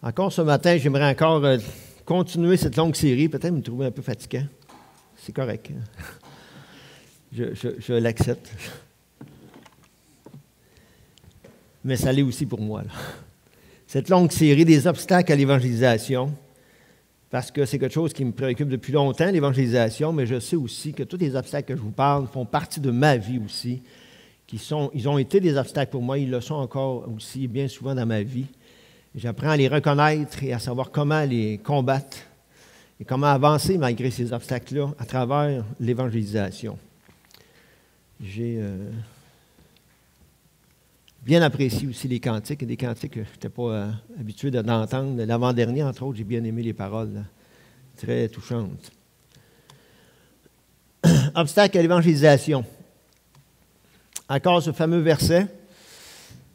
Encore ce matin, j'aimerais encore continuer cette longue série. Peut-être me trouver un peu fatigant. C'est correct. Je l'accepte. Mais ça l'est aussi pour moi, là. Cette longue série des obstacles à l'évangélisation, parce que c'est quelque chose qui me préoccupe depuis longtemps, l'évangélisation, mais je sais aussi que tous les obstacles que je vous parle font partie de ma vie aussi. Ils ont été des obstacles pour moi, ils le sont encore aussi bien souvent dans ma vie. J'apprends à les reconnaître et à savoir comment les combattre et comment avancer malgré ces obstacles-là à travers l'évangélisation. J'ai bien apprécié aussi les cantiques, des cantiques que je n'étais pas habitué d'entendre. L'avant-dernier, entre autres, j'ai bien aimé les paroles, là, très touchantes. Obstacle à l'évangélisation. Encore ce fameux verset.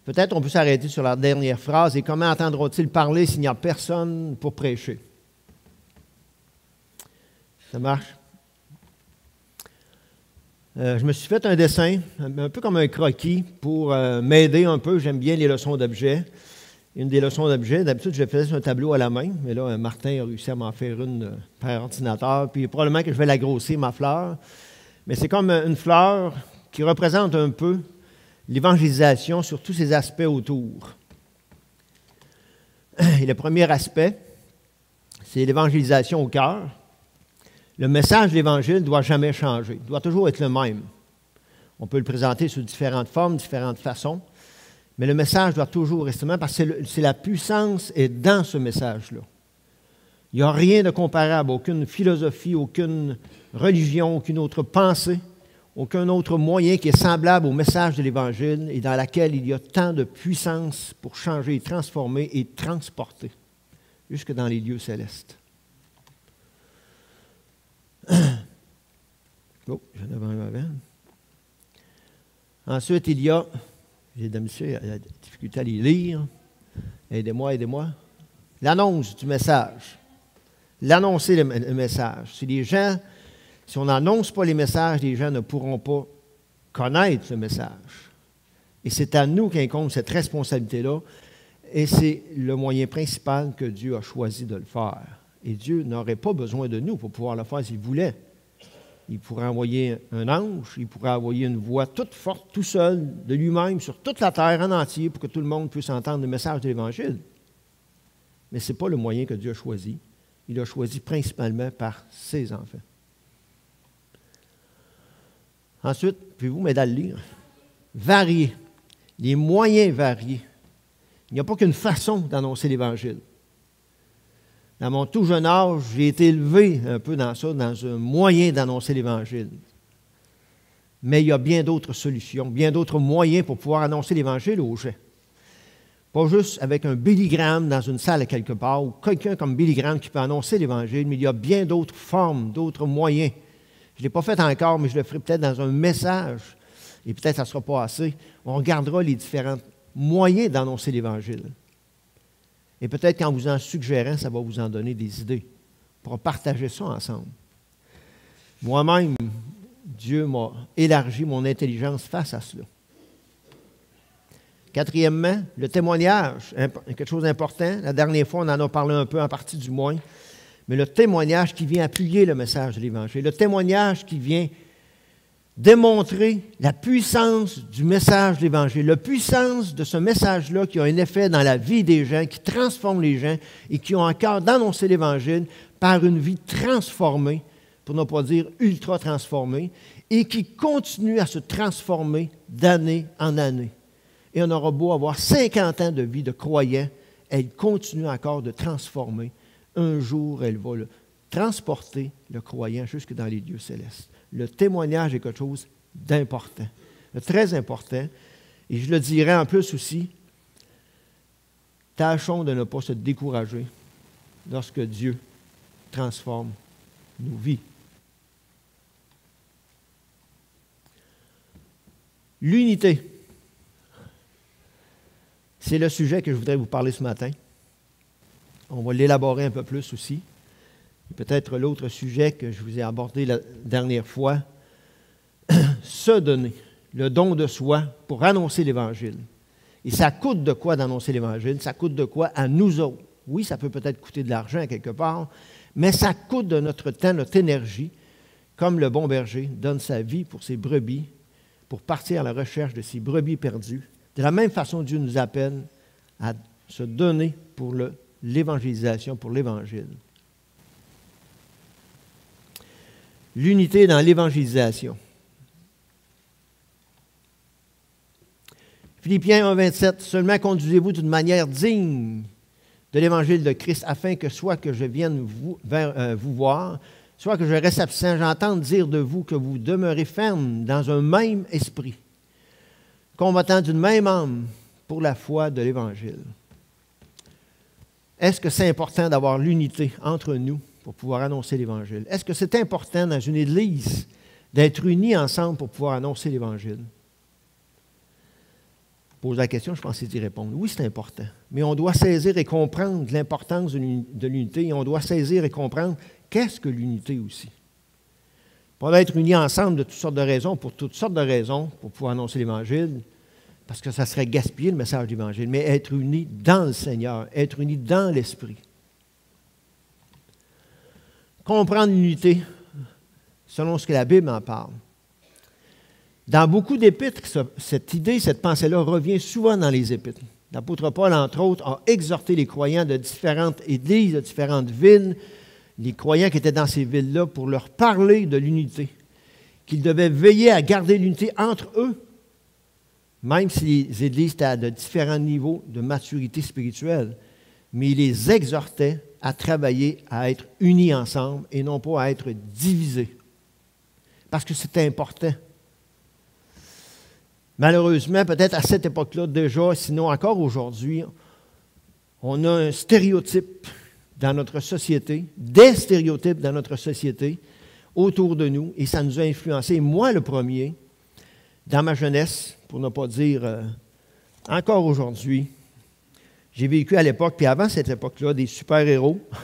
Peut-être on peut s'arrêter sur la dernière phrase. « Et comment entendront-ils parler s'il n'y a personne pour prêcher? » Ça marche? Je me suis fait un dessin, un peu comme un croquis, pour m'aider un peu. J'aime bien les leçons d'objets. Une des leçons d'objets, d'habitude, je faisais sur un tableau à la main, mais là, Martin a réussi à m'en faire une par ordinateur, puis probablement que je vais la grossir, ma fleur. Mais c'est comme une fleur qui représente un peu l'évangélisation sur tous ses aspects autour. Et le premier aspect, c'est l'évangélisation au cœur. Le message de l'Évangile ne doit jamais changer. Il doit toujours être le même. On peut le présenter sous différentes formes, différentes façons, mais le message doit toujours rester le même parce que c'est la puissance est dans ce message-là. Il n'y a rien de comparable, aucune philosophie, aucune religion, aucune autre pensée, aucun autre moyen qui est semblable au message de l'Évangile et dans laquelle il y a tant de puissance pour changer, transformer et transporter jusque dans les lieux célestes. Oh, j'en avais un avant. Ensuite, il y a, j'ai de la difficulté à les lire. Aidez-moi. L'annonce du message. L'annoncer le message. Si on n'annonce pas les messages, les gens ne pourront pas connaître le message. Et c'est à nous qu'incombe cette responsabilité-là. Et c'est le moyen principal que Dieu a choisi de le faire. Et Dieu n'aurait pas besoin de nous pour pouvoir le faire s'il voulait. Il pourrait envoyer un ange, il pourrait envoyer une voix toute forte, tout seul, de lui-même, sur toute la terre en entier, pour que tout le monde puisse entendre le message de l'Évangile. Mais ce n'est pas le moyen que Dieu a choisi. Il l'a choisi principalement par ses enfants. Ensuite, pouvez-vous m'aider à le lire? Varier. Les moyens variés. Il n'y a pas qu'une façon d'annoncer l'Évangile. Dans mon tout jeune âge, j'ai été élevé un peu dans ça, dans un moyen d'annoncer l'Évangile. Mais il y a bien d'autres solutions, bien d'autres moyens pour pouvoir annoncer l'Évangile aux gens. Pas juste avec un Billy Graham dans une salle à quelque part, ou quelqu'un comme Billy Graham qui peut annoncer l'Évangile, mais il y a bien d'autres formes, d'autres moyens. Je ne l'ai pas fait encore, mais je le ferai peut-être dans un message, et peut-être ça ne sera pas assez. On regardera les différents moyens d'annoncer l'Évangile. Et peut-être qu'en vous en suggérant, ça va vous en donner des idées pour partager ça ensemble. Moi-même, Dieu m'a élargi mon intelligence face à cela. Quatrièmement, le témoignage, quelque chose d'important. La dernière fois, on en a parlé un peu, en partie du moins. Mais le témoignage qui vient appuyer le message de l'Évangile, le témoignage qui vient démontrer la puissance du message de l'Évangile, la puissance de ce message-là qui a un effet dans la vie des gens, qui transforme les gens et qui ont encore d'annoncer l'Évangile par une vie transformée, pour ne pas dire ultra transformée, et qui continue à se transformer d'année en année. Et on aura beau avoir 50 ans de vie de croyant, elle continue encore de transformer. Un jour, elle va transporter le croyant jusque dans les lieux célestes. Le témoignage est quelque chose d'important, de très important. Et je le dirais en plus aussi, tâchons de ne pas se décourager lorsque Dieu transforme nos vies. L'unité. C'est le sujet que je voudrais vous parler ce matin. On va l'élaborer un peu plus aussi. Peut-être l'autre sujet que je vous ai abordé la dernière fois, se donner, le don de soi pour annoncer l'Évangile. Et ça coûte de quoi d'annoncer l'Évangile? Ça coûte de quoi à nous autres Oui, ça peut peut-être coûter de l'argent quelque part, mais ça coûte de notre temps, notre énergie, comme le bon berger donne sa vie pour ses brebis, pour partir à la recherche de ses brebis perdues. De la même façon, Dieu nous appelle à se donner pour l'évangélisation, pour l'Évangile. L'unité dans l'évangélisation. Philippiens 1, 27, « Seulement conduisez-vous d'une manière digne de l'Évangile de Christ, afin que soit que je vienne vous voir, soit que je reste absent, j'entende dire de vous que vous demeurez ferme dans un même esprit, combattant d'une même âme pour la foi de l'Évangile. » Est-ce que c'est important d'avoir l'unité entre nous pour pouvoir annoncer l'Évangile? Est-ce que c'est important dans une Église d'être unis ensemble pour pouvoir annoncer l'Évangile? Pose la question, je pense d'y répondre. Oui, c'est important. Mais on doit saisir et comprendre l'importance de l'unité et on doit saisir et comprendre qu'est-ce que l'unité aussi. On doit être unis ensemble de toutes sortes de raisons, pour toutes sortes de raisons, pour pouvoir annoncer l'Évangile, parce que ça serait gaspiller le message de l'Évangile, mais être unis dans le Seigneur, être unis dans l'Esprit. Comprendre l'unité selon ce que la Bible en parle. Dans beaucoup d'épîtres, cette idée, cette pensée-là revient souvent dans les épîtres. L'apôtre Paul, entre autres, a exhorté les croyants de différentes églises, de différentes villes, les croyants qui étaient dans ces villes-là, pour leur parler de l'unité, qu'ils devaient veiller à garder l'unité entre eux, même si les églises étaient à de différents niveaux de maturité spirituelle, mais il les exhortait à travailler, à être unis ensemble et non pas à être divisés. Parce que c'était important. Malheureusement, peut-être à cette époque-là déjà, sinon encore aujourd'hui, on a un stéréotype dans notre société, des stéréotypes dans notre société autour de nous, et ça nous a influencé, moi le premier, dans ma jeunesse, pour ne pas dire encore aujourd'hui. J'ai vécu à l'époque, puis avant cette époque-là, des super-héros, vous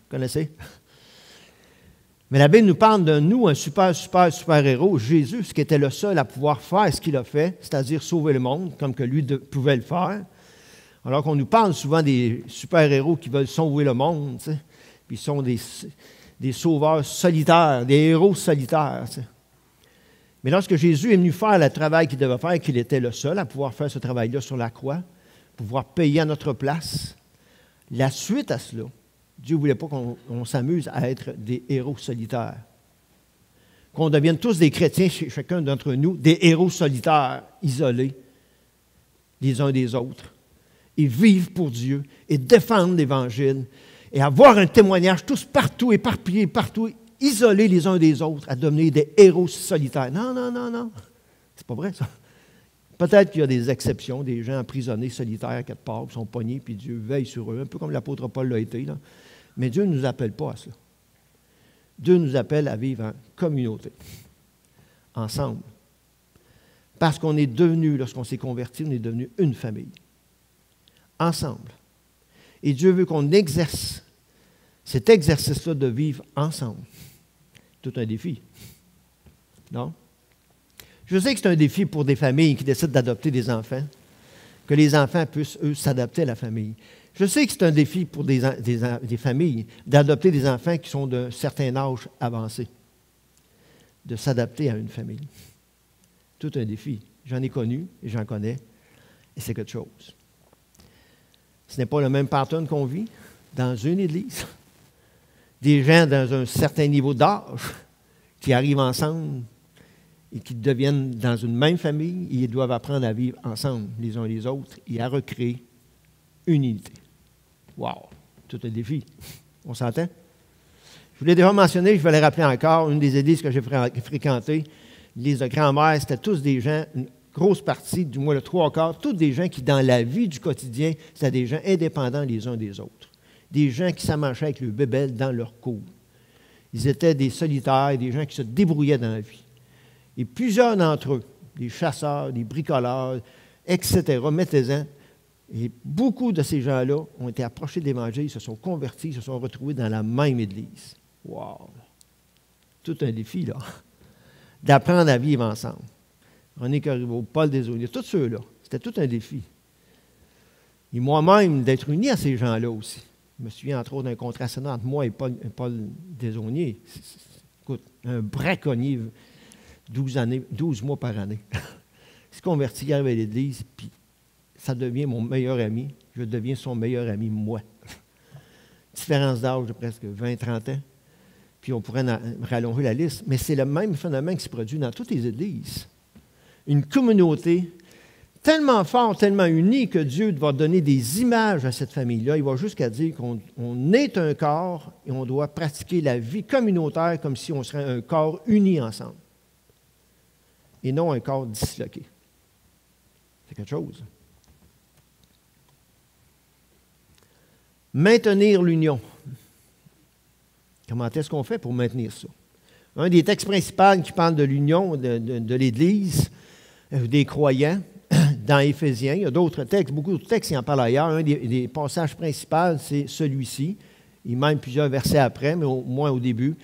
connaissez? Mais la Bible nous parle de nous, un super-héros, Jésus, ce qui était le seul à pouvoir faire ce qu'il a fait, c'est-à-dire sauver le monde, comme que lui pouvait le faire. Alors qu'on nous parle souvent des super-héros qui veulent sauver le monde, tu sais, puis ils sont des sauveurs solitaires, des héros solitaires. Tu sais. Mais lorsque Jésus est venu faire le travail qu'il devait faire, qu'il était le seul à pouvoir faire ce travail-là sur la croix, pouvoir payer à notre place, la suite à cela, Dieu ne voulait pas qu'on s'amuse à être des héros solitaires. Qu'on devienne tous des chrétiens, chacun d'entre nous, des héros solitaires, isolés les uns des autres, et vivre pour Dieu, et défendre l'Évangile, et avoir un témoignage tous partout, éparpillés partout, isolés les uns des autres, à devenir des héros solitaires. Non, non, non, non. C'est pas vrai, ça. Peut-être qu'il y a des exceptions, des gens emprisonnés, solitaires à quelque part, qui sont pognés, puis Dieu veille sur eux, un peu comme l'apôtre Paul l'a été, là. Mais Dieu ne nous appelle pas à ça. Dieu nous appelle à vivre en communauté, ensemble. Parce qu'on est devenu, lorsqu'on s'est converti, on est devenu une famille. Ensemble. Et Dieu veut qu'on exerce cet exercice-là de vivre ensemble. Tout un défi. Non? Je sais que c'est un défi pour des familles qui décident d'adopter des enfants, que les enfants puissent, eux, s'adapter à la famille. Je sais que c'est un défi pour des familles d'adopter des enfants qui sont d'un certain âge avancé, de s'adapter à une famille. Tout un défi. J'en ai connu et j'en connais, et c'est quelque chose. Ce n'est pas le même pattern qu'on vit dans une église. Des gens dans un certain niveau d'âge qui arrivent ensemble et qui deviennent dans une même famille, ils doivent apprendre à vivre ensemble, les uns les autres, et à recréer une unité. Wow! Tout un défi. On s'entend? Je vous l'ai déjà mentionné, je vais le rappeler encore, une des églises que j'ai fréquentées, l'église de grand-mère, c'était tous des gens, une grosse partie, du moins le 3/4, tous des gens qui, dans la vie du quotidien, c'était des gens indépendants les uns des autres. Des gens qui s'amarchaient avec le bébel dans leur cour. Ils étaient des solitaires, des gens qui se débrouillaient dans la vie. Et plusieurs d'entre eux, des chasseurs, des bricoleurs, etc., mettez-en, et beaucoup de ces gens-là ont été approchés de l'Évangile, ils se sont convertis, ils se sont retrouvés dans la même Église. Wow! Tout un défi, là, d'apprendre à vivre ensemble. René Corriveau, Paul Desaulniers, tous ceux-là, c'était tout un défi. Et moi-même, d'être uni à ces gens-là aussi. Je me souviens entre autres d'un contrat sénat entre moi et Paul Desaulniers. Écoute, un braconnier, 12 mois par année. Il se convertit, il arrive à l'Église, puis ça devient mon meilleur ami. Je deviens son meilleur ami, moi. Différence d'âge de presque 20-30 ans. Puis on pourrait rallonger la liste. Mais c'est le même phénomène qui se produit dans toutes les églises. Une communauté tellement forte, tellement unie que Dieu va donner des images à cette famille-là. Il va jusqu'à dire qu'on est un corps et on doit pratiquer la vie communautaire comme si on serait un corps uni ensemble. Et non un corps disloqué. C'est quelque chose. Maintenir l'union. Comment est-ce qu'on fait pour maintenir ça? Un des textes principaux qui parle de l'union de l'Église, des croyants, dans Éphésiens, il y a d'autres textes, beaucoup d'autres textes qui en parlent ailleurs. Un des passages principaux, c'est celui-ci. Il mène plusieurs versets après, mais au moins au début.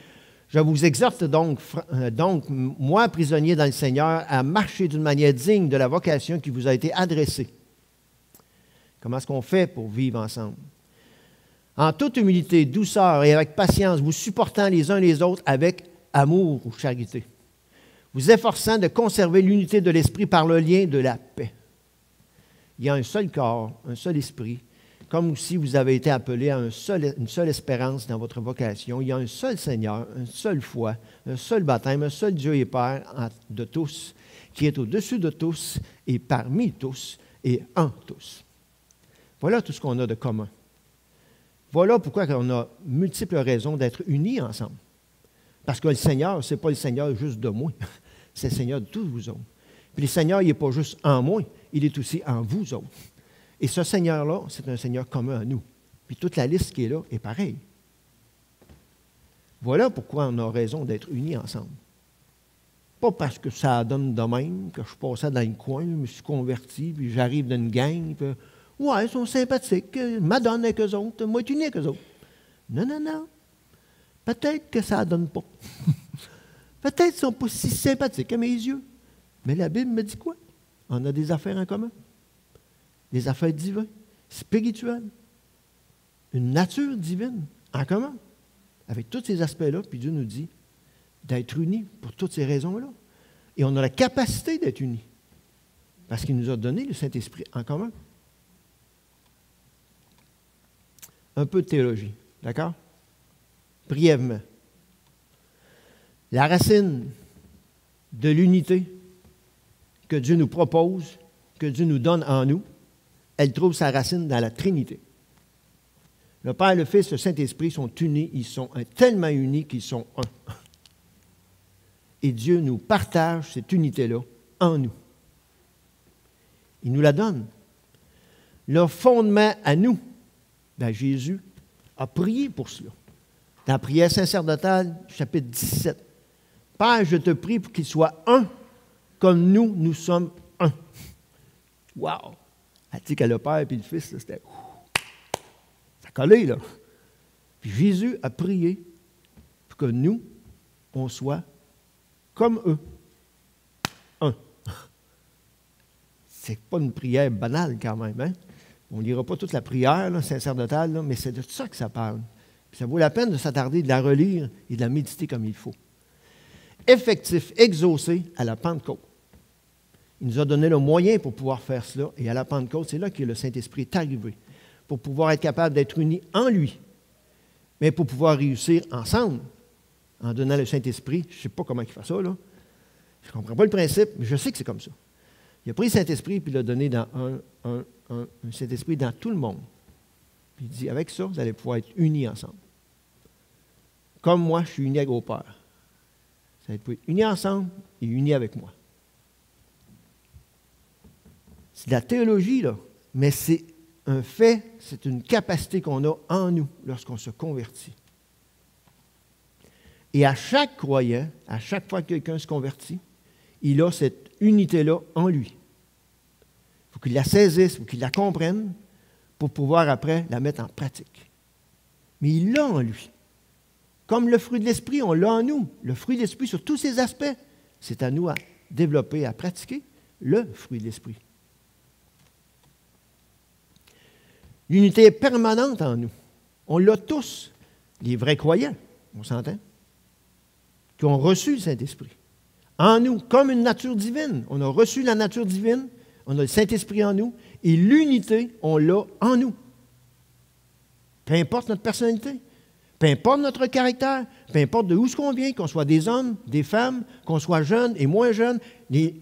Je vous exhorte donc, moi, prisonnier dans le Seigneur, à marcher d'une manière digne de la vocation qui vous a été adressée. Comment est-ce qu'on fait pour vivre ensemble? En toute humilité, douceur et avec patience, vous supportant les uns les autres avec amour ou charité, vous efforçant de conserver l'unité de l'esprit par le lien de la paix. Il y a un seul corps, un seul esprit, comme aussi vous avez été appelés à une seule espérance dans votre vocation. Il y a un seul Seigneur, une seule foi, un seul baptême, un seul Dieu et Père de tous, qui est au-dessus de tous et parmi tous et en tous. Voilà tout ce qu'on a de commun. Voilà pourquoi on a multiples raisons d'être unis ensemble. Parce que le Seigneur, ce n'est pas le Seigneur juste de moi, c'est le Seigneur de tous vous autres. Puis le Seigneur, il n'est pas juste en moi, il est aussi en vous autres. Et ce Seigneur-là, c'est un Seigneur commun à nous. Puis toute la liste qui est là est pareille. Voilà pourquoi on a raison d'être unis ensemble. Pas parce que ça donne de même, que je passais dans le coin, je me suis converti, puis j'arrive dans une gang, puis ouais, ils sont sympathiques, m'adonnent avec eux autres, moi, je suis uni avec eux autres. Non, non, non. Peut-être que ça ne donne pas. Peut-être qu'ils ne sont pas si sympathiques à mes yeux. Mais la Bible me dit quoi? On a des affaires en commun. Des affaires divines, spirituelles. Une nature divine en commun. Avec tous ces aspects-là, puis Dieu nous dit d'être unis pour toutes ces raisons-là. Et on a la capacité d'être unis. Parce qu'il nous a donné le Saint-Esprit en commun. Un peu de théologie, d'accord? Brièvement. La racine de l'unité que Dieu nous propose, que Dieu nous donne en nous, elle trouve sa racine dans la Trinité. Le Père, le Fils, le Saint-Esprit sont unis, ils sont tellement unis qu'ils sont un. Et Dieu nous partage cette unité-là en nous. Il nous la donne. Le fondement à nous, bien, Jésus a prié pour cela. Dans la prière sacerdotale, chapitre 17. Père, je te prie pour qu'il soit un, comme nous sommes un. Wow! Elle dit que le Père et le Fils, là, c'était... Ça collait, là. Puis Jésus a prié pour que nous, on soit comme eux. Un. C'est pas une prière banale, quand même, hein? On ne lira pas toute la prière là, sacerdotale, là, mais c'est de ça que ça parle. Puis ça vaut la peine de s'attarder, de la relire et de la méditer comme il faut. Effectif, exaucé à la Pentecôte. Il nous a donné le moyen pour pouvoir faire cela. Et à la Pentecôte, c'est là que le Saint-Esprit est arrivé. Pour pouvoir être capable d'être unis en lui. Mais pour pouvoir réussir ensemble, en donnant le Saint-Esprit, je ne sais pas comment il fait ça, là. Je ne comprends pas le principe, mais je sais que c'est comme ça. Il a pris le Saint-Esprit et il l'a donné dans un Saint-Esprit dans tout le monde. Puis il dit, avec ça, vous allez pouvoir être unis ensemble. Comme moi, je suis uni avec vos pères. Vous allez pouvoir être unis ensemble et unis avec moi. C'est de la théologie, là, mais c'est un fait, c'est une capacité qu'on a en nous lorsqu'on se convertit. Et à chaque croyant, à chaque fois que quelqu'un se convertit, il a cette unité-là en lui. Il faut qu'il la saisisse, il faut qu'il la comprenne pour pouvoir après la mettre en pratique. Mais il l'a en lui. Comme le fruit de l'esprit, on l'a en nous. Le fruit de l'esprit sur tous ses aspects. C'est à nous à développer, à pratiquer le fruit de l'esprit. L'unité est permanente en nous. On l'a tous, les vrais croyants, on s'entend, qui ont reçu le Saint-Esprit. En nous, comme une nature divine. On a reçu la nature divine, on a le Saint-Esprit en nous, et l'unité, on l'a en nous. Peu importe notre personnalité, peu importe notre caractère, peu importe de où ce qu'on vient, qu'on soit des hommes, des femmes, qu'on soit jeunes et moins jeunes, les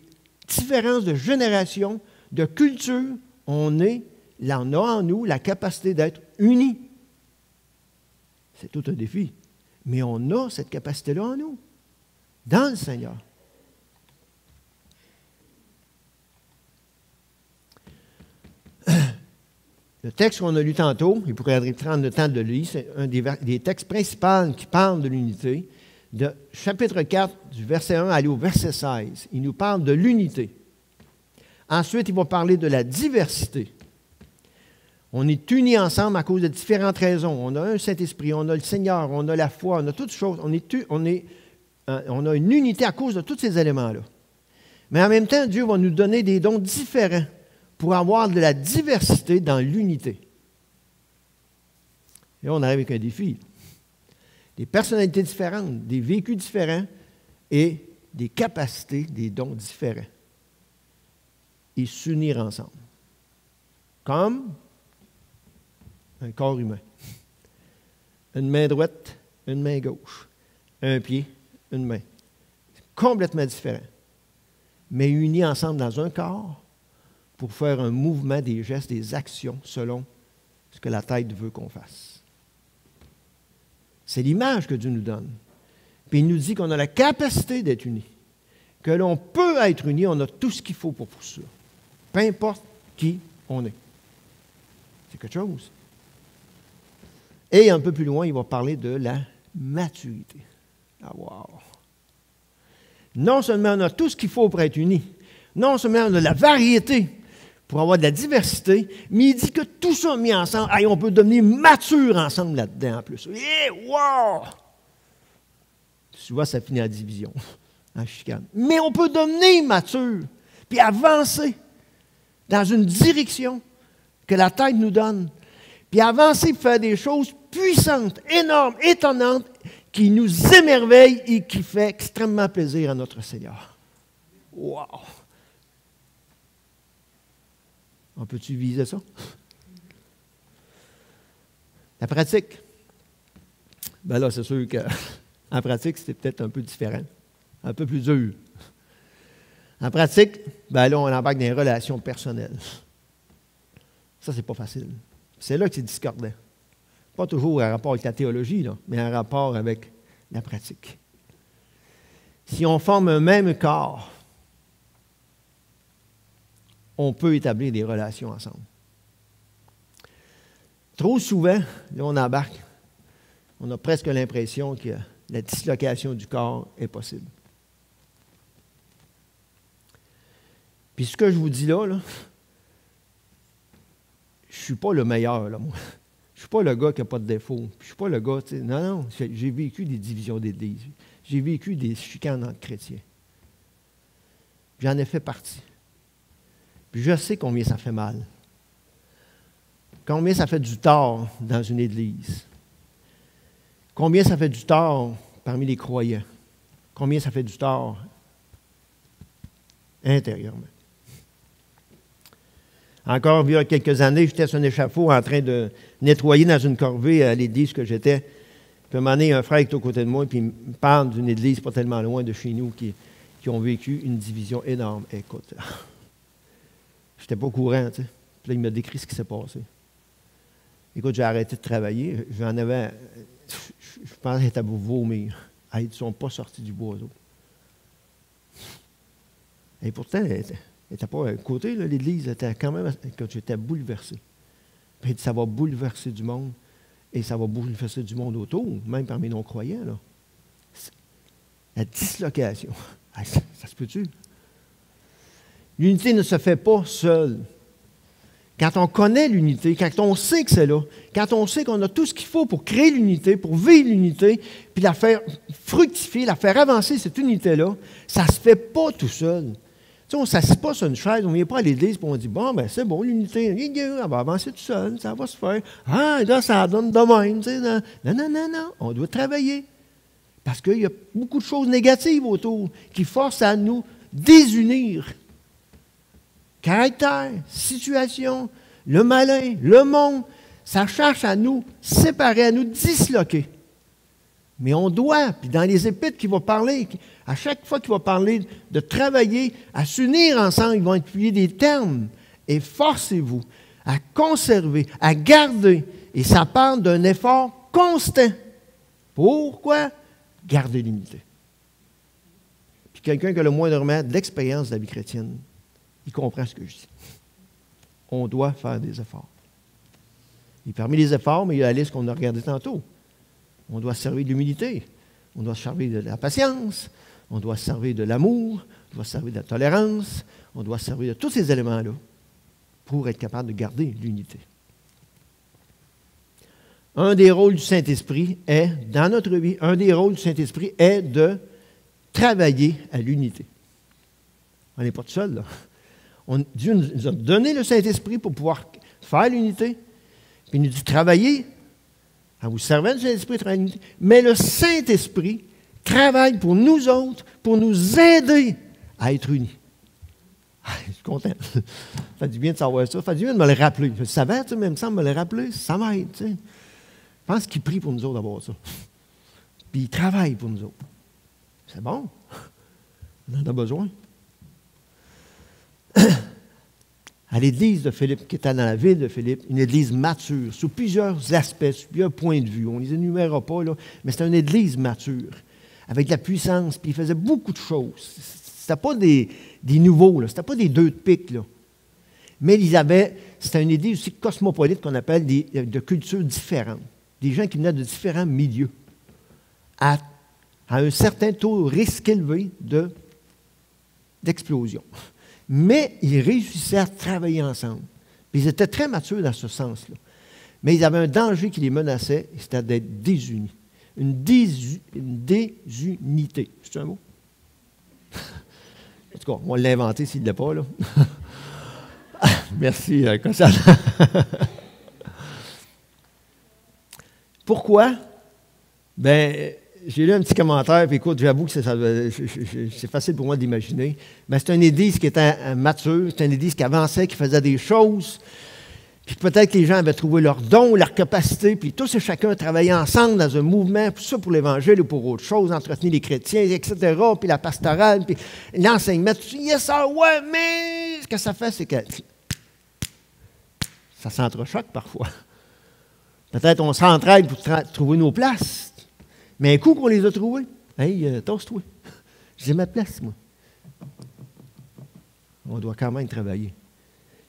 différences de génération, de culture, on a en nous la capacité d'être unis. C'est tout un défi. Mais on a cette capacité-là en nous, dans le Seigneur. Le texte qu'on a lu tantôt, il pourrait prendre le temps de le lire, c'est un des textes principaux qui parle de l'unité. De chapitre 4, du verset 1 à aller au verset 16, il nous parle de l'unité. Ensuite, il va parler de la diversité. On est unis ensemble à cause de différentes raisons. On a un Saint-Esprit, on a le Seigneur, on a la foi, on a toutes choses. On a une unité à cause de tous ces éléments-là. Mais en même temps, Dieu va nous donner des dons différents pour avoir de la diversité dans l'unité. Et là, on arrive avec un défi. Des personnalités différentes, des vécus différents et des capacités, des dons différents. Et s'unir ensemble. Comme un corps humain. Une main droite, une main gauche. Un pied, une main. C'est complètement différent. Mais unis ensemble dans un corps pour faire un mouvement, des gestes, des actions selon ce que la tête veut qu'on fasse. C'est l'image que Dieu nous donne. Puis il nous dit qu'on a la capacité d'être unis. Que l'on peut être unis, on a tout ce qu'il faut pour ça. Peu importe qui on est. C'est quelque chose. Et un peu plus loin, il va parler de la maturité. Ah, wow! Non seulement on a tout ce qu'il faut pour être unis, non seulement on a la variété pour avoir de la diversité, mais il dit que tout ça mis ensemble, on peut devenir mature ensemble là-dedans en plus. Wow! Souvent, ça finit en division, en chicane. Mais on peut devenir mature, puis avancer dans une direction que la tête nous donne, puis avancer pour faire des choses puissantes, énormes, étonnantes, qui nous émerveillent et qui fait extrêmement plaisir à notre Seigneur. Wow! On peut-tu viser ça? La pratique. Ben là, c'est sûr qu'en pratique, c'est peut-être un peu différent, un peu plus dur. En pratique, ben là, on embarque dans les relations personnelles. Ça, c'est pas facile. C'est là que c'est discordant. Pas toujours en rapport avec la théologie, là, mais en rapport avec la pratique. Si on forme un même corps, on peut établir des relations ensemble. Trop souvent, là, on embarque, on a presque l'impression que la dislocation du corps est possible. Puis ce que je vous dis là, je ne suis pas le meilleur, là, moi. Je ne suis pas le gars qui n'a pas de défaut. Je ne suis pas le gars, tu sais, non, j'ai vécu des divisions d'église. J'ai vécu des chicanes entre chrétiens. J'en ai fait partie. Puis je sais combien ça fait mal. Combien ça fait du tort dans une église. Combien ça fait du tort parmi les croyants. Combien ça fait du tort intérieurement. Encore, il y a quelques années, j'étais sur un échafaud en train de nettoyer dans une corvée à l'église que j'étais. Puis à un moment donné, un frère est aux côtés de moi, puis il me parle d'une église pas tellement loin de chez nous qui ont vécu une division énorme. Écoute, je n'étais pas au courant, tu sais. Puis là, il m'a décrit ce qui s'est passé. Écoute, j'ai arrêté de travailler. J'en avais, je pensais que j'étais à vomir. Ils ne sont pas sortis du boiseau. Et pourtant, elle n'était pas à côté, là, l'église était quand même, quand j'étais bouleversé. Puis ça va bouleverser du monde, et ça va bouleverser du monde autour, même parmi les non-croyants. Là. La dislocation. Ça se peut-tu? L'unité ne se fait pas seule. Quand on connaît l'unité, quand on sait que c'est là, quand on sait qu'on a tout ce qu'il faut pour créer l'unité, pour vivre l'unité, puis la faire fructifier, la faire avancer, cette unité-là, ça ne se fait pas tout seul. Tu sais, on ne s'assied pas sur une chaise, on ne vient pas à l'église et on dit, bon, ben c'est bon, l'unité, elle va avancer tout seul, ça va se faire. Ah, là, ça donne de même. Tu sais, non, non, non, non, on doit travailler. Parce qu'il y a beaucoup de choses négatives autour qui forcent à nous désunir. Caractère, situation, le malin, le monde, ça cherche à nous séparer, à nous disloquer. Mais on doit, puis dans les épîtres qu'il va parler, à chaque fois qu'il va parler de travailler, à s'unir ensemble, ils vont employer des termes. Et forcez-vous à conserver, à garder. Et ça parle d'un effort constant. Pourquoi? Garder l'unité. Puis quelqu'un qui a le moindrement d'expérience de la vie chrétienne, il comprend ce que je dis. On doit faire des efforts. Et parmi les efforts, mais il y a la liste qu'on a regardée tantôt. On doit servir de l'humilité, on doit servir de la patience, on doit servir de l'amour, on doit servir de la tolérance, on doit servir de tous ces éléments-là pour être capable de garder l'unité. Un des rôles du Saint-Esprit est, dans notre vie, un des rôles du Saint-Esprit est de travailler à l'unité. On n'est pas tout seul, là. Dieu nous a donné le Saint-Esprit pour pouvoir faire l'unité, puis il nous dit travailler. En vous servant du Saint-Esprit, travailler à l'unité. Mais le Saint-Esprit travaille pour nous autres, pour nous aider à être unis. Je suis content. Ça fait du bien de savoir ça. Ça fait du bien de me le rappeler. Je savais, mais il me semble me le rappeler, ça m'aide. Je pense qu'il prie pour nous autres d'avoir ça. Puis il travaille pour nous autres. C'est bon. On en a besoin. À l'église de Philippe, qui était dans la ville de Philippe, une église mature, sous plusieurs aspects, sous plusieurs points de vue. On ne les énumérera pas, là, mais c'était une église mature, avec de la puissance, puis il faisait beaucoup de choses. Ce n'était pas des nouveaux, ce n'était pas des deux de pique, là. Mais c'était une église aussi cosmopolite qu'on appelle de cultures différentes. Des gens qui venaient de différents milieux, à un certain taux risque élevé d'explosion. Mais ils réussissaient à travailler ensemble. Puis ils étaient très matures dans ce sens-là. Mais ils avaient un danger qui les menaçait, c'était d'être désunis. Une désunité. C'est un mot? En tout cas, on va l'inventer s'il ne l'est pas, là. Merci, Cossal. Pourquoi? Bien, j'ai lu un petit commentaire, puis écoute, j'avoue que c'est facile pour moi d'imaginer. Mais c'est une église qui était mature, c'est une église qui avançait, qui faisait des choses, puis peut-être que les gens avaient trouvé leur don, leur capacité, puis tous et chacun travaillaient ensemble dans un mouvement, puis ça pour l'Évangile ou pour autre chose, entretenir les chrétiens, etc., puis la pastorale, puis l'enseignement. Yes, sir, ouais, mais ce que ça fait, c'est que ça s'entrechoque parfois. Peut-être on s'entraide pour trouver nos places. Mais un coup qu'on les a trouvés, hey, tosse-toi. J'ai ma place, moi. On doit quand même travailler.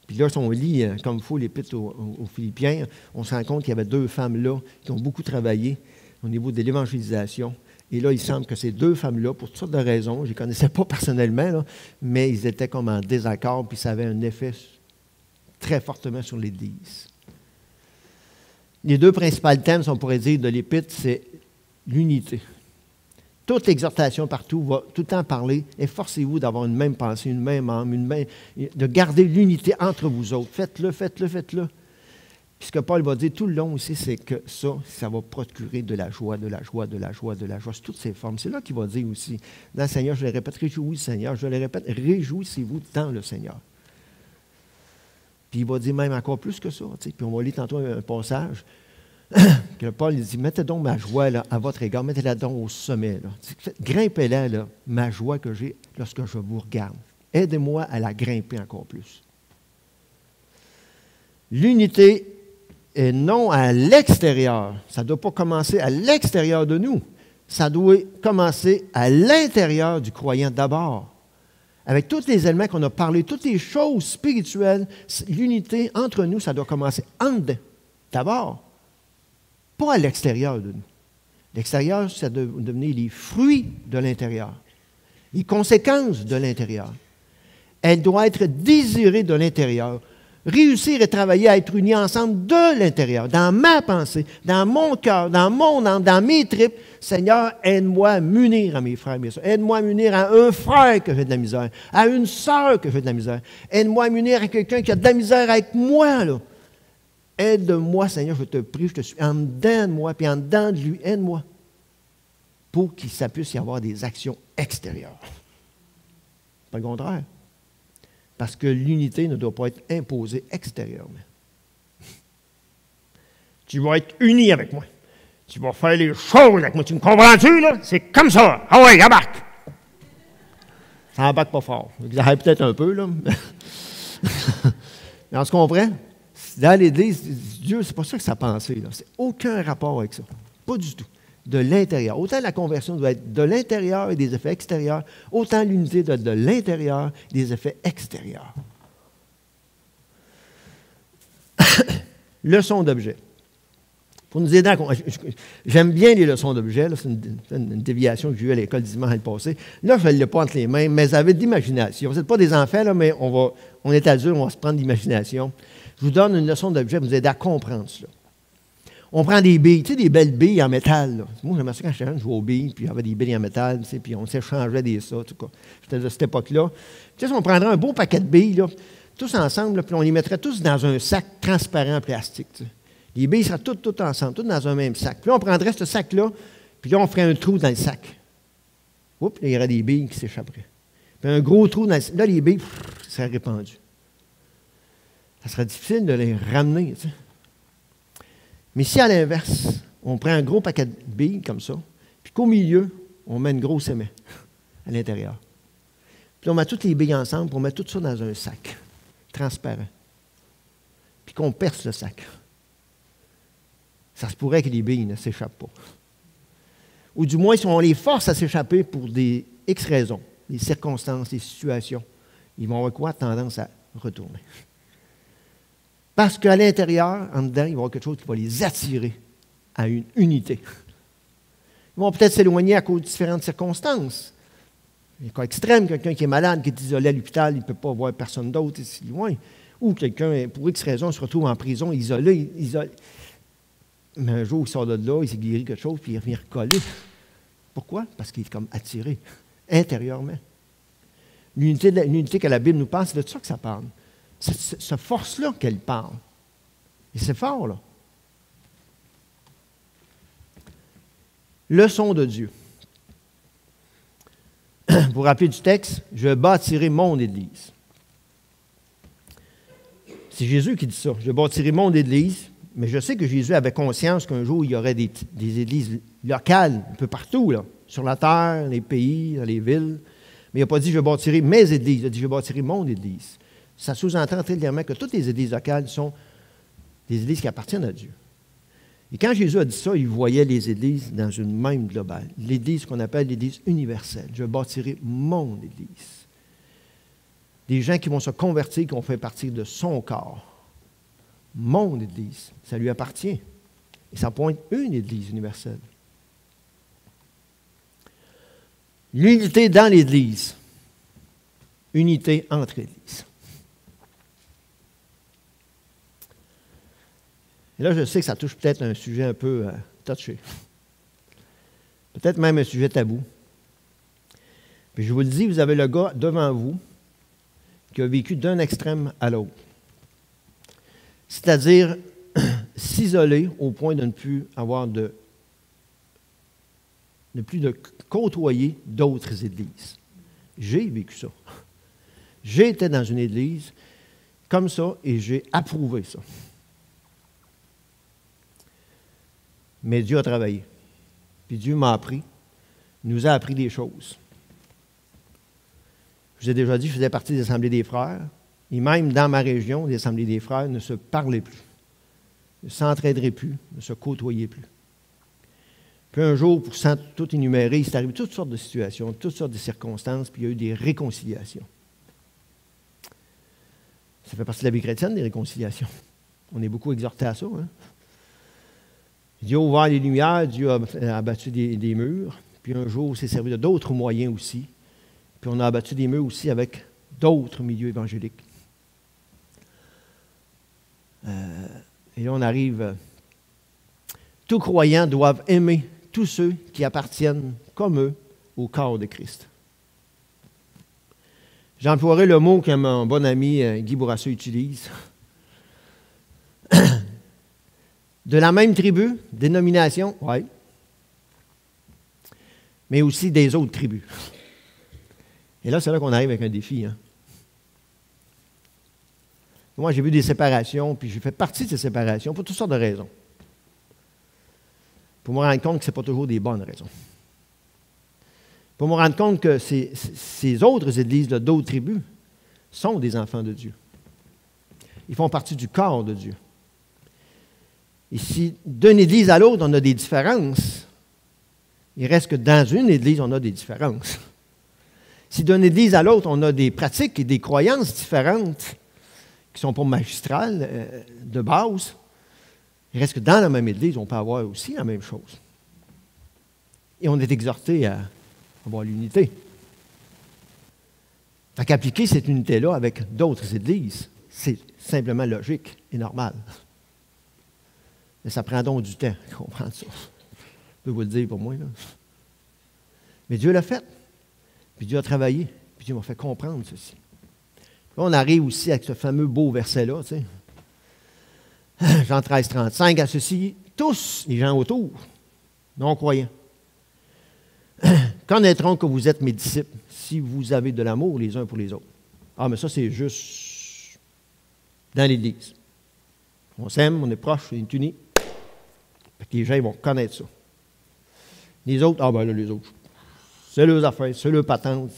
Puis là, si on lit comme il faut l'épître aux Philippiens, on se rend compte qu'il y avait deux femmes-là qui ont beaucoup travaillé au niveau de l'évangélisation. Et là, il semble que ces deux femmes-là, pour toutes sortes de raisons, je ne les connaissais pas personnellement, là, mais ils étaient comme en désaccord, puis ça avait un effet très fortement sur l'Église. Les deux principaux thèmes, si on pourrait dire, de l'épître, c'est l'unité. Toute l'exhortation partout va tout le temps parler. Efforcez-vous d'avoir une même pensée, une même âme, de garder l'unité entre vous autres. Faites-le, faites-le, faites-le. Puis ce que Paul va dire tout le long aussi, c'est que ça va procurer de la joie, de la joie, de la joie, de la joie, sous toutes ses formes. C'est là qu'il va dire aussi, dans le Seigneur, je le répète, réjouis Seigneur, je le répète, réjouissez-vous dans le Seigneur. Puis il va dire même encore plus que ça. Puis on va lire tantôt un passage que Paul dit, mettez donc ma joie là, à votre égard, mettez-la donc au sommet. Grimpez-la, là, ma joie que j'ai lorsque je vous regarde. Aidez-moi à la grimper encore plus. L'unité est non à l'extérieur. Ça ne doit pas commencer à l'extérieur de nous. Ça doit commencer à l'intérieur du croyant d'abord. Avec tous les éléments qu'on a parlé, toutes les choses spirituelles, l'unité entre nous, ça doit commencer en dedans. D'abord. Pas à l'extérieur de nous. L'extérieur, ça doit devenir les fruits de l'intérieur, les conséquences de l'intérieur. Elle doit être désirée de l'intérieur. Réussir et travailler à être unis ensemble de l'intérieur, dans ma pensée, dans mon cœur, dans mon âme, dans mes tripes. Seigneur, aide-moi à m'unir à mes frères et mes soeurs. Aide-moi à m'unir à un frère que j'ai de la misère, à une sœur que j'ai de la misère. Aide-moi à m'unir à quelqu'un qui a de la misère avec moi, là. Aide-moi, Seigneur, je te prie, je te suis. En dedans de moi, puis en dedans de lui, aide-moi. Pour qu'il puisse y avoir des actions extérieures. Pas le contraire. Parce que l'unité ne doit pas être imposée extérieurement. Tu vas être uni avec moi. Tu vas faire les choses avec moi. Tu me comprends-tu, là? C'est comme ça. Ah ouais, embarque. Ça embarque pas fort. J'arrête peut-être un peu, là. Mais on se comprend? Dans l'Église, Dieu, c'est pas ça que sa pensée, là. C'est aucun rapport avec ça. Pas du tout. De l'intérieur. Autant la conversion doit être de l'intérieur et des effets extérieurs, autant l'unité doit être de l'intérieur et des effets extérieurs. Leçon d'objet. Pour nous aider à... J'aime bien les leçons d'objet. C'est une déviation que j'ai eue à l'école dimanche le passé. Là, je ne l'ai pas entre les mains, mais avec de l'imagination. Vous n'êtes pas des enfants, là, mais on est adultes, on va se prendre d'imagination. Je vous donne une leçon d'objet pour nous aider à comprendre cela. On prend des billes, tu sais, des belles billes en métal. Là. Moi, j'aimais ça quand j'étais jeune, je jouais aux billes, puis il y avait des billes en métal, tu sais, puis on s'échangeait des ça, en tout cas. J'étais de cette époque-là. Tu sais, on prendrait un beau paquet de billes, là, tous ensemble, là, puis on les mettrait tous dans un sac transparent en plastique. Tu sais. Les billes seraient toutes ensemble, toutes dans un même sac. Puis là, on prendrait ce sac-là, puis là, on ferait un trou dans le sac. Oups, là, il y aurait des billes qui s'échapperaient. Puis un gros trou dans le sac. Là, les billes, seraient répandues. Ça serait difficile de les ramener, tu sais. Mais si, à l'inverse, on prend un gros paquet de billes comme ça, puis qu'au milieu, on met une grosse aimée à l'intérieur. Puis on met toutes les billes ensemble, puis on met tout ça dans un sac transparent. Puis qu'on perce le sac. Ça se pourrait que les billes ne s'échappent pas. Ou du moins, si on les force à s'échapper pour des X raisons, des circonstances, des situations, ils vont avoir quoi? Tendance à retourner. Parce qu'à l'intérieur, en dedans, il va y avoir quelque chose qui va les attirer à une unité. Ils vont peut-être s'éloigner à cause de différentes circonstances. Un cas extrême, quelqu'un qui est malade, qui est isolé à l'hôpital, il ne peut pas voir personne d'autre ici loin. Ou quelqu'un, pour X raison, se retrouve en prison, isolé. Mais un jour, il sort de là, il s'est guéri quelque chose, puis il revient recoller. Pourquoi? Parce qu'il est comme attiré intérieurement. L'unité que la Bible nous parle, c'est de ça que ça parle. C'est cette force-là qu'elle parle. Et c'est fort, là. Leçon de Dieu. Vous vous rappelez du texte? « Je bâtirai mon Église ». C'est Jésus qui dit ça. « Je bâtirai mon Église ». Mais je sais que Jésus avait conscience qu'un jour, il y aurait des églises locales, un peu partout, là, sur la terre, les pays, dans les villes. Mais il n'a pas dit « Je bâtirai mes églises ». Il a dit « Je bâtirai mon Église ». Ça sous-entend très clairement que toutes les églises locales sont des églises qui appartiennent à Dieu. Et quand Jésus a dit ça, il voyait les églises dans une même globale. L'église qu'on appelle l'église universelle. Je bâtirai mon église. Des gens qui vont se convertir, qui vont faire partie de son corps. Mon église, ça lui appartient. Et ça pointe une église universelle. L'unité dans l'église. Unité entre églises. Et là, je sais que ça touche peut-être un sujet un peu touché. Peut-être même un sujet tabou. Puis je vous le dis, vous avez le gars devant vous qui a vécu d'un extrême à l'autre. C'est-à-dire s'isoler au point de ne plus avoir de côtoyer d'autres églises. J'ai vécu ça. J'ai été dans une église comme ça et j'ai approuvé ça. Mais Dieu a travaillé. Puis Dieu m'a appris, nous a appris des choses. Je vous ai déjà dit, je faisais partie des assemblées des frères. Et même dans ma région, les assemblées des frères ne se parlaient plus, ne s'entraideraient plus, ne se côtoyaient plus. Puis un jour, pour sans tout énumérer, il s'est arrivé toutes sortes de situations, toutes sortes de circonstances, puis il y a eu des réconciliations. Ça fait partie de la vie chrétienne, des réconciliations. On est beaucoup exhortés à ça, hein? Dieu a ouvert les lumières, Dieu a abattu des murs, puis un jour, il s'est servi de d'autres moyens aussi, puis on a abattu des murs aussi avec d'autres milieux évangéliques. Et là, on arrive. Tous croyants doivent aimer tous ceux qui appartiennent, comme eux, au corps de Christ. J'emploierai le mot que mon bon ami Guy Bourassa utilise. De la même tribu, dénomination, oui, mais aussi des autres tribus. Et là, c'est là qu'on arrive avec un défi. Hein? Moi, j'ai vu des séparations, puis j'ai fait partie de ces séparations pour toutes sortes de raisons. Pour me rendre compte que ce n'est pas toujours des bonnes raisons. Pour me rendre compte que ces autres églises d'autres tribus sont des enfants de Dieu. Ils font partie du corps de Dieu. Et si d'une église à l'autre, on a des différences, il reste que dans une église, on a des différences. Si d'une église à l'autre, on a des pratiques et des croyances différentes, qui sont pas magistrales, de base, il reste que dans la même église, on peut avoir aussi la même chose. Et on est exhorté à avoir l'unité. Fait qu'appliquer cette unité-là avec d'autres églises, c'est simplement logique et normal. Mais ça prend donc du temps à comprendre ça. Je peux vous le dire pour moi. Là. Mais Dieu l'a fait. Puis Dieu a travaillé. Puis Dieu m'a fait comprendre ceci. Là, on arrive aussi avec ce fameux beau verset-là. Tu sais. Jean 13, 35. À ceci, tous les gens autour, non-croyants, connaîtront que vous êtes mes disciples si vous avez de l'amour les uns pour les autres. Ah, mais ça, c'est juste dans l'Église. On s'aime, on est proches, on est unis. Les gens ils vont connaître ça. Les autres, ah ben là, les autres, c'est leurs affaires, c'est leurs patentes.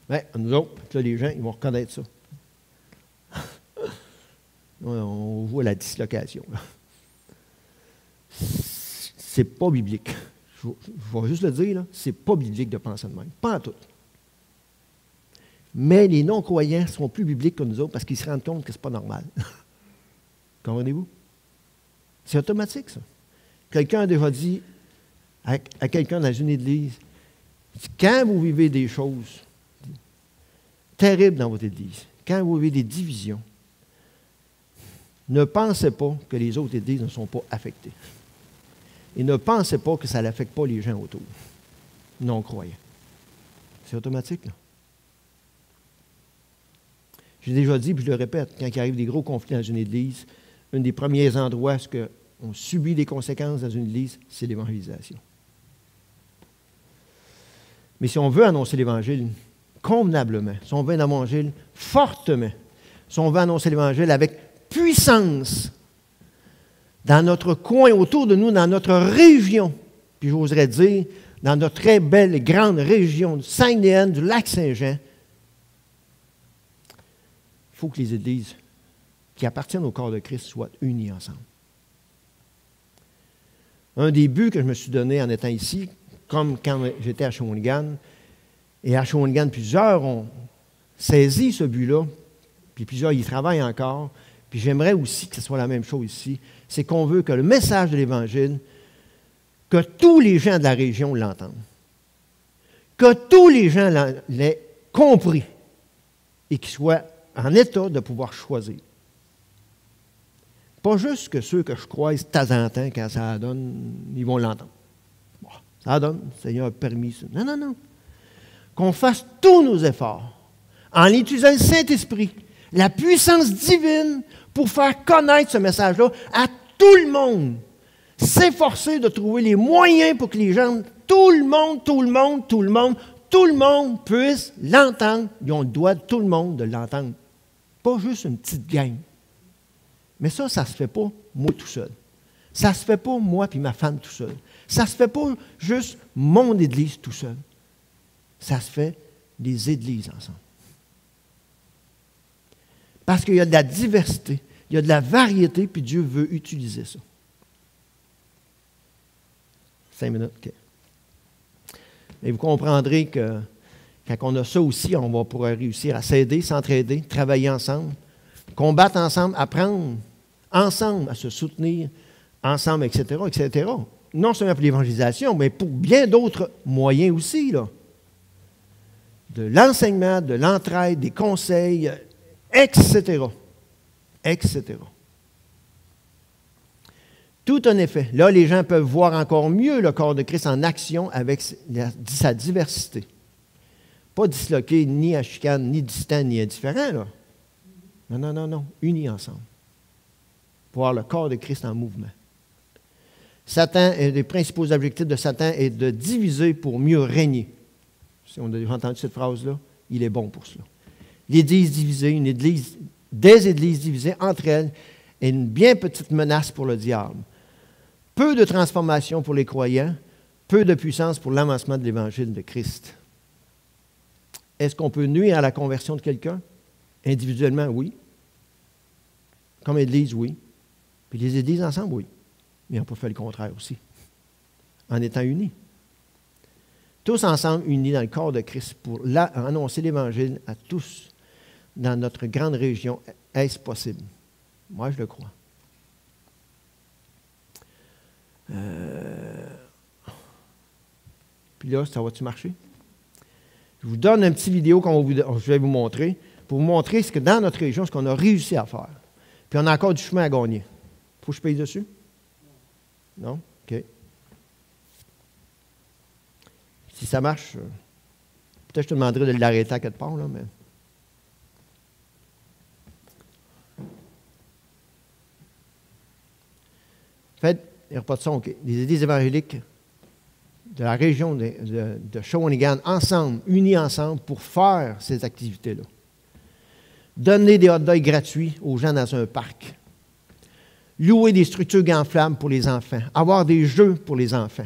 Ouais, nous autres, là, les gens, ils vont reconnaître ça. On voit la dislocation. Là. C'est pas biblique. Je vais juste le dire, là, c'est pas biblique de penser de même. Pas en tout. Mais les non-croyants sont plus bibliques que nous autres parce qu'ils se rendent compte que ce n'est pas normal. Comprenez-vous? C'est automatique, ça. Quelqu'un a déjà dit à quelqu'un dans une église, quand vous vivez des choses terribles dans votre église, quand vous vivez des divisions, ne pensez pas que les autres églises ne sont pas affectées. Et ne pensez pas que ça n'affecte pas les gens autour, non-croyants. C'est automatique, là. J'ai déjà dit, puis je le répète, quand il arrive des gros conflits dans une église, un des premiers endroits où on subit des conséquences dans une église, c'est l'évangélisation. Mais si on veut annoncer l'Évangile convenablement, si on veut annoncer l'Évangile fortement, si on veut annoncer l'Évangile avec puissance, dans notre coin autour de nous, dans notre région, puis j'oserais dire, dans notre très belle et grande région du Saguenay, du Lac-Saint-Jean, il faut que les églises qui appartiennent au corps de Christ soient unies ensemble. Un des buts que je me suis donné en étant ici, comme quand j'étais à Shawinigan, et à Shawinigan, plusieurs ont saisi ce but-là, puis plusieurs y travaillent encore, puis j'aimerais aussi que ce soit la même chose ici, c'est qu'on veut que le message de l'Évangile, que tous les gens de la région l'entendent, que tous les gens l'aient compris et qu'ils soient en état de pouvoir choisir. Pas juste que ceux que je croise de temps en temps, quand ça donne, ils vont l'entendre. Bon, ça donne, le Seigneur a permis ça. Non, non, non. Qu'on fasse tous nos efforts en utilisant le Saint-Esprit, la puissance divine pour faire connaître ce message-là à tout le monde. S'efforcer de trouver les moyens pour que les gens, tout le monde puisse l'entendre. Ils ont le droit de tout le monde de l'entendre. Pas juste une petite gang. Mais ça ne se fait pas moi tout seul. Ça ne se fait pas moi et ma femme tout seul. Ça ne se fait pas juste mon Église tout seul. Ça se fait des églises ensemble. Parce qu'il y a de la diversité, il y a de la variété, puis Dieu veut utiliser ça. 5 minutes, OK. Et vous comprendrez que quand on a ça aussi, on va pouvoir réussir à s'aider, s'entraider, travailler ensemble, combattre ensemble, apprendre ensemble à se soutenir ensemble, etc., etc. Non seulement pour l'évangélisation, mais pour bien d'autres moyens aussi, là. De l'enseignement, de l'entraide, des conseils, etc. etc. Tout en effet, là, les gens peuvent voir encore mieux le corps de Christ en action avec sa diversité. Pas disloqué, ni à chicane, ni distant, ni indifférent, là. Non, non, non, non. Unis ensemble. Voir le corps de Christ en mouvement. Satan, un des principaux objectifs de Satan est de diviser pour mieux régner. Si on a déjà entendu cette phrase-là, il est bon pour cela. L'Église divisée, des églises divisées entre elles, est une bien petite menace pour le diable. Peu de transformation pour les croyants, peu de puissance pour l'avancement de l'Évangile de Christ. Est-ce qu'on peut nuire à la conversion de quelqu'un? Individuellement, oui. Comme Église, oui. Puis les églises ensemble, oui. Mais on peut faire le contraire aussi, en étant unis. Tous ensemble, unis dans le corps de Christ pour annoncer l'Évangile à tous dans notre grande région. Est-ce possible? Moi, je le crois. Puis là, ça va-tu marcher? Je vous donne une petite vidéo je vais vous montrer, pour vous montrer ce que dans notre région, ce qu'on a réussi à faire. Puis on a encore du chemin à gagner. Faut que je paye dessus? Non? OK. Si ça marche, peut-être que je te demanderai de l'arrêter à quelque part, là, mais. Faites, il n'y a pas de son, OK. Les églises évangéliques de la région de Shawinigan, ensemble, unis ensemble, pour faire ces activités-là. Donner des hot dogs gratuits aux gens dans un parc. Louer des structures gonflables pour les enfants. Avoir des jeux pour les enfants.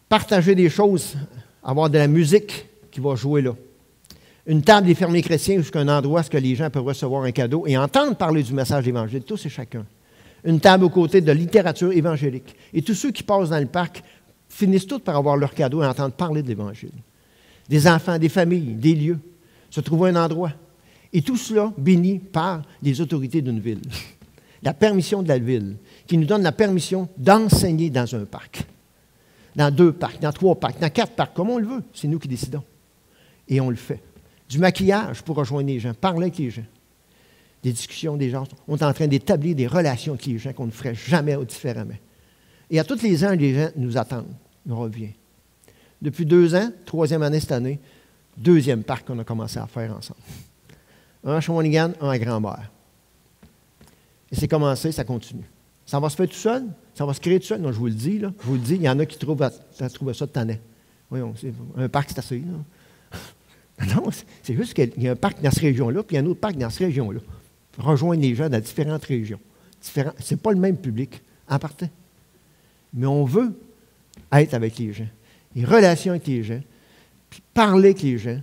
Partager des choses. Avoir de la musique qui va jouer là. Une table des fermiers chrétiens jusqu'à un endroit où les gens peuvent recevoir un cadeau et entendre parler du message évangélique, tous et chacun. Une table aux côtés de littérature évangélique. Et tous ceux qui passent dans le parc finissent tous par avoir leur cadeau et entendre parler de l'Évangile. Des enfants, des familles, des lieux. Se trouver un endroit. Et tout cela béni par les autorités d'une ville. La permission de la ville, qui nous donne la permission d'enseigner dans un parc. Dans 2 parcs, dans 3 parcs, dans 4 parcs, comme on le veut. C'est nous qui décidons. Et on le fait. Du maquillage pour rejoindre les gens, parler avec les gens. Des discussions, des gens. On est en train d'établir des relations avec les gens qu'on ne ferait jamais différemment. Et à tous les ans, les gens nous attendent. On revient. Depuis 2 ans, 3e année cette année, 2e parc qu'on a commencé à faire ensemble. Un à Shawinigan, un à Grand-Mère. Et c'est commencé, ça continue. Ça va se faire tout seul? Ça va se créer tout seul? Non, je vous le dis, là. Je vous le dis, il y en a qui trouvent ça de tannant. Voyons, un parc, c'est assez, là. Non, c'est juste qu'il y a un parc dans cette région-là, puis il y a un autre parc dans cette région-là. Rejoindre les gens dans différentes régions. Ce n'est pas le même public, en partant. Mais on veut être avec les gens. Les relations avec les gens, puis parler avec les gens,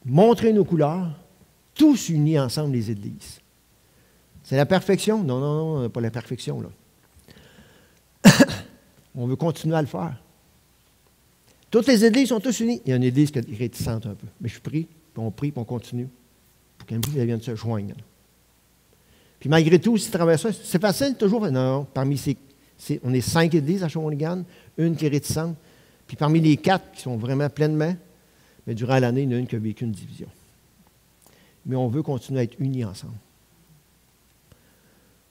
montrer nos couleurs, tous unis ensemble, les églises. C'est la perfection? Non, non, non, pas la perfection, là. On veut continuer à le faire. Toutes les églises sont tous unies. Il y a une église qui est réticente un peu. Mais je prie, puis on continue, pour qu'un jour, elles viennent se joindre. Puis malgré tout, si tu travailles ça, c'est facile toujours. Non, parmi on est 5 églises à Shawinigan, une qui est réticente. Puis parmi les 4 qui sont vraiment pleinement, mais durant l'année, il y en a une qui a vécu une division. Mais on veut continuer à être unis ensemble.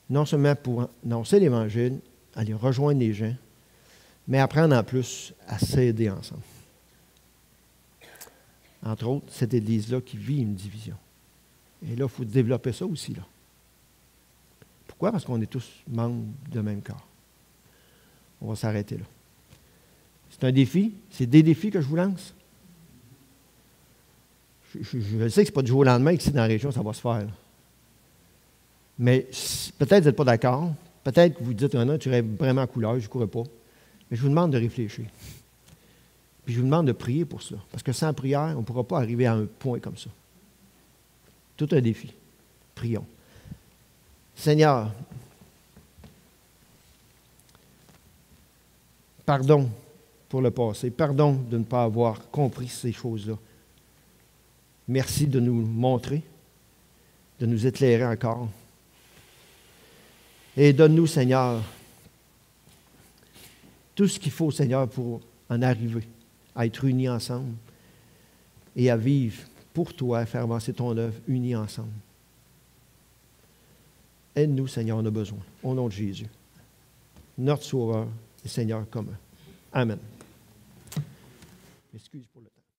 Non seulement pour annoncer l'Évangile, aller rejoindre les gens, mais apprendre en plus à s'aider ensemble. Entre autres, cette Église-là qui vit une division. Et là, il faut développer ça aussi, là. Pourquoi? Parce qu'on est tous membres de même corps. On va s'arrêter là. C'est un défi. C'est des défis que je vous lance. Je sais que ce n'est pas du jour au lendemain qu'ici dans la région, ça va se faire. Là. Mais peut-être que vous n'êtes pas d'accord. Peut-être que vous dites, non, tu rêves vraiment en couleur, je ne courrais pas. Mais je vous demande de réfléchir. Puis je vous demande de prier pour ça. Parce que sans prière, on ne pourra pas arriver à un point comme ça. Tout un défi. Prions. Seigneur, pardon pour le passé. Pardon de ne pas avoir compris ces choses-là. Merci de nous montrer, de nous éclairer encore. Et donne-nous, Seigneur, tout ce qu'il faut, Seigneur, pour en arriver, à être unis ensemble et à vivre pour toi, à faire avancer ton œuvre unis ensemble. Aide-nous, Seigneur, on a besoin. Au nom de Jésus. Notre Sauveur et Seigneur commun. Amen. Excuse pour le temps.